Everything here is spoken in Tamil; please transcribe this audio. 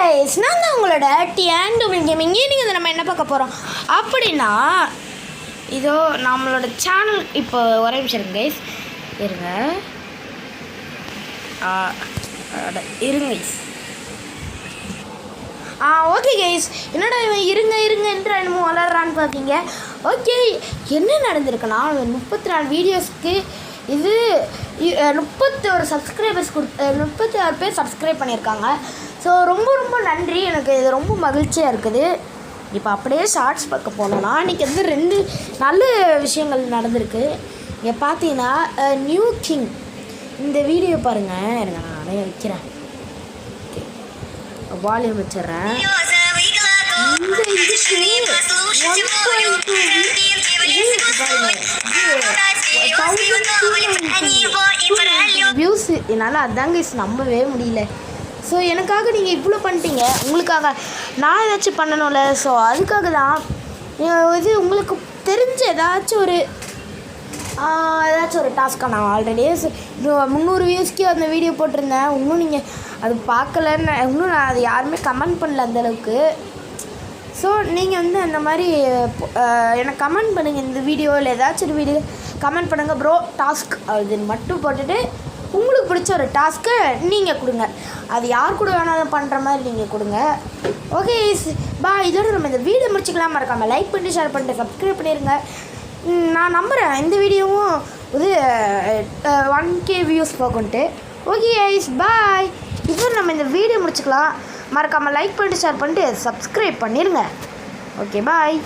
கைஸ், நான் தான் உங்களோட டியாண்டோமின் கேமிங். நீங்கள் நம்ம என்ன பார்க்க போகிறோம் அப்படின்னா, இதோ நம்மளோட சேனல் இப்போ ஒரே நிமிஷம் இருங்க கைஸ், இருங்க கைஸ். ஓகே கைஸ், என்னடா இவன் இருங்க என்று என்னமோ வளர்றான்னு பார்த்தீங்க. ஓகே, என்ன நடந்திருக்குன்னா 34 வீடியோஸ்க்கு இது 31 சப்ஸ்கிரைபர்ஸ் 36 பேர் சப்ஸ்கிரைப் பண்ணியிருக்காங்க. ஸோ ரொம்ப ரொம்ப நன்றி, எனக்கு இது ரொம்ப மகிழ்ச்சியாக இருக்குது. இப்போ அப்படியே ஷார்ட்ஸ் பார்க்க போனோம்னா, இன்றைக்கி வந்து 2 நல்ல விஷயங்கள் நடந்திருக்கு. இங்கே பார்த்தீங்கன்னா நியூ கிங் இந்த வீடியோ பாருங்கள். எனக்கு நான் நிறைய வைக்கிறேன், வால்யூம் வச்சிட்றேன். இந்த வியூஸ் என்னால் அதாங்க நம்பவே முடியல. ஸோ எனக்காக நீங்கள் இவ்வளோ பண்ணிட்டீங்க, உங்களுக்காக நான் ஏதாச்சும் பண்ணணும்ல. ஸோ அதுக்காக தான் இது உங்களுக்கு தெரிஞ்ச ஏதாச்சும் ஒரு டாஸ்க்காக நான் ஆல்ரெடி 300 வியூஸ்க்கு அந்த வீடியோ போட்டிருந்தேன். இன்னும் நீங்கள் அது பார்க்கலன்னு இன்னும் நான் அது யாருமே கமெண்ட் பண்ணல அந்தளவுக்கு. ஸோ நீங்கள் வந்து அந்த மாதிரி எனக்கு கமெண்ட் பண்ணுங்கள். இந்த வீடியோவில் ஏதாச்சும் ஒரு வீடியோ கமெண்ட் பண்ணுங்கள். ப்ரோ டாஸ்க் அது மட்டும் போட்டுட்டு உங்களுக்கு பிடிச்ச ஒரு டாஸ்க்கை நீங்கள் கொடுங்க. அது யார் கூட வேணாலும் பண்ணுற மாதிரி நீங்கள் கொடுங்க. ஓகே இதோட நம்ம இந்த வீடியோ முடிச்சுக்கலாம். மறக்காமல் லைக் பண்ணிட்டு ஷேர் பண்ணிட்டு சப்ஸ்கிரைப் பண்ணிடுங்க. நான் நம்புகிறேன் இந்த வீடியோவும் இது 1K views போகும்ட்டு. Okay ice boy. இதோட நம்ம இந்த வீடியோ முடிச்சுக்கலாம். மறக்காமல் லைக் பண்ணிட்டு ஷேர் பண்ணிட்டு சப்ஸ்கிரைப் பண்ணிடுங்க. Okay bye.